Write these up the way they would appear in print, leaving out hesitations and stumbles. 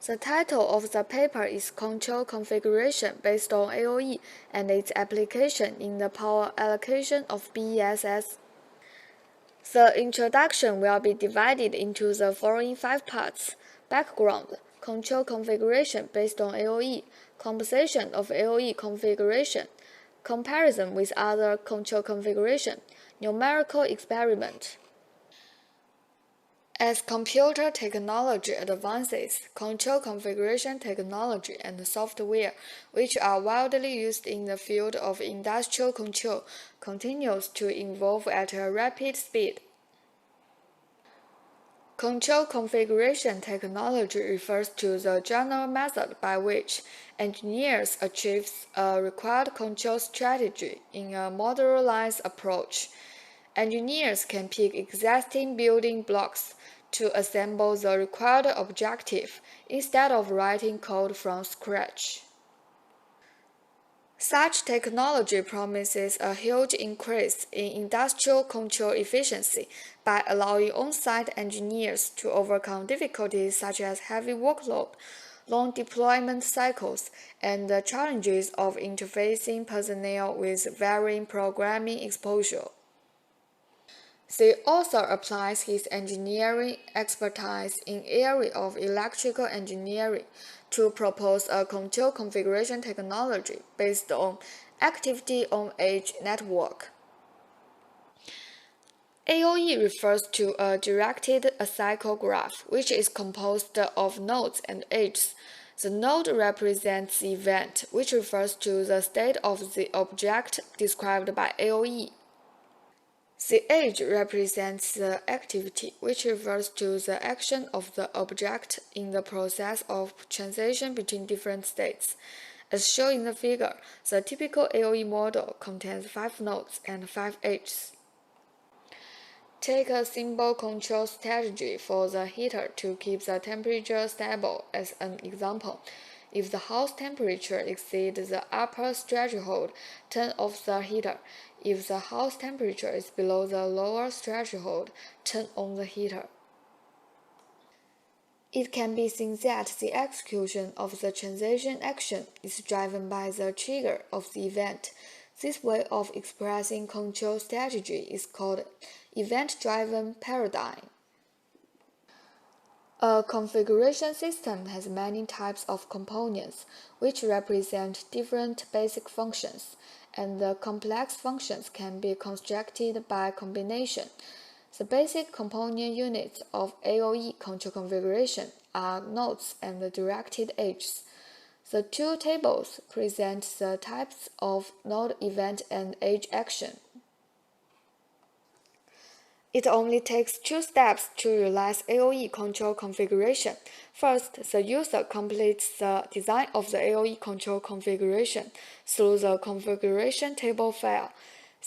The title of the paper is Control Configuration based on AOE and its application in the power allocation of BESS. The introduction will be divided into the following 5 parts: background, control configuration based on AOE, composition of AOE configuration, comparison with other control configuration, numerical experiment. As computer technology advances, control configuration technology and software, which are widely used in the field of industrial control, continues to evolve at a rapid speed. Control configuration technology refers to the general method by which engineers achieve a required control strategy in a modularized approach. Engineers can pick existing building blocks to assemble the required objective instead of writing code from scratch. Such technology promises a huge increase in industrial control efficiency by allowing on-site engineers to overcome difficulties such as heavy workload, long deployment cycles, and the challenges of interfacing personnel with varying programming exposure. The author applies his engineering expertise in area of electrical engineering to propose a control configuration technology based on activity on edge network. AOE refers to a directed acycle graph, which is composed of nodes and edges. The node represents the event, which refers to the state of the object described by AOE. The edge represents the activity, which refers to the action of the object in the process of transition between different states. As shown in the figure, the typical AOE model contains 5 nodes and 5 edges. Take a simple control strategy for the heater to keep the temperature stable as an example. If the house temperature exceeds the upper threshold, turn off the heater. If the house temperature is below the lower threshold, turn on the heater. It can be seen that the execution of the transition action is driven by the trigger of the event. This way of expressing control strategy is called event-driven paradigm. A configuration system has many types of components, which represent different basic functions, and the complex functions can be constructed by combination. The basic component units of AOE control configuration are nodes and directed edges. The 2 tables present the types of node event and edge action. It only takes 2 steps to realize AOE control configuration. First, the user completes the design of the AOE control configuration through the configuration table file.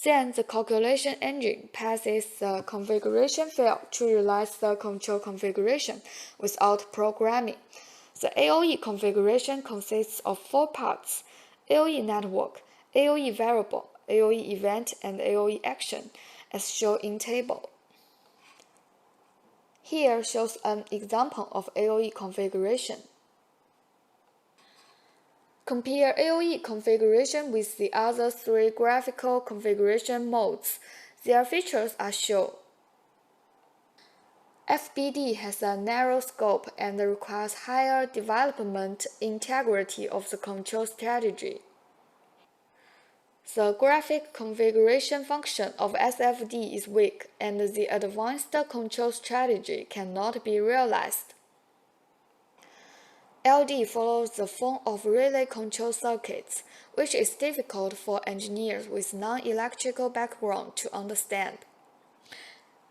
Then, the calculation engine passes the configuration file to realize the control configuration without programming. The AOE configuration consists of 4 parts: AOE network, AOE variable, AOE event, and AOE action, as shown in table. Here shows an example of AOE configuration. Compare AOE configuration with the other 3 graphical configuration modes. Their features are shown. FBD has a narrow scope and requires higher development integrity of the control strategy. The graphic configuration function of SFD is weak, and the advanced control strategy cannot be realized. LD follows the form of relay control circuits, which is difficult for engineers with non-electrical background to understand.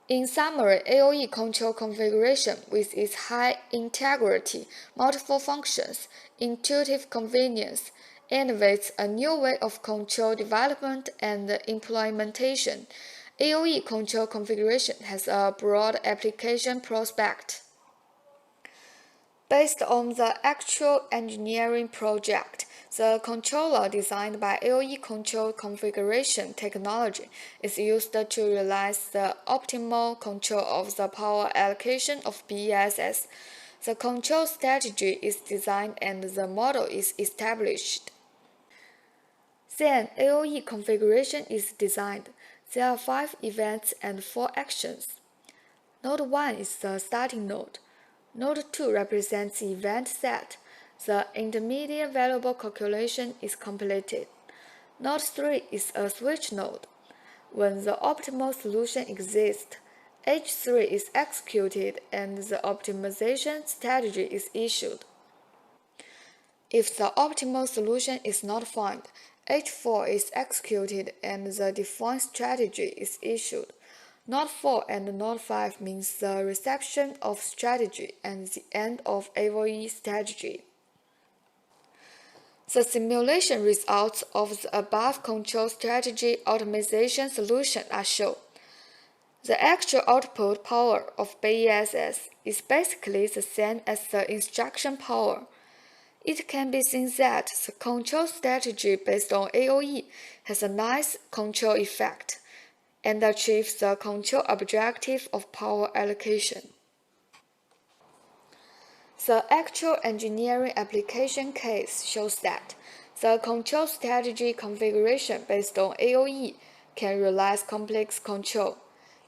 In summary, AOE control configuration, with its high integrity, multiple functions, intuitive convenience, innovates a new way of control development and implementation. AOE control configuration has a broad application prospect. Based on the actual engineering project, the controller designed by AOE control configuration technology is used to realize the optimal control of the power allocation of BESS. The control strategy is designed and the model is established. Then AOE configuration is designed. There are 5 events and 4 actions. Node 1 is the starting node. Node 2 represents the event set. The intermediate variable calculation is completed. Node 3 is a switch node. When the optimal solution exists, H3 is executed and the optimization strategy is issued. If the optimal solution is not found, H4 is executed and the defined strategy is issued. Node 4 and Node 5 means the reception of strategy and the end of AOE strategy. The simulation results of the above control strategy optimization solution are shown. The actual output power of BESS is basically the same as the instruction power. It can be seen that the control strategy based on AOE has a nice control effect and achieves the control objective of power allocation. The actual engineering application case shows that the control strategy configuration based on AOE can realize complex control.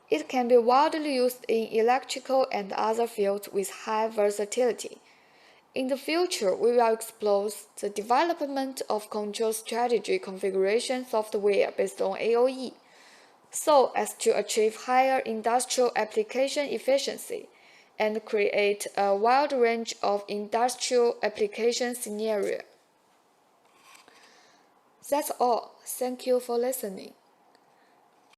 It can be widely used in electrical and other fields with high versatility. In the future, we will explore the development of control strategy configuration software based on AOE, so as to achieve higher industrial application efficiency and create a wide range of industrial application scenarios. That's all. Thank you for listening.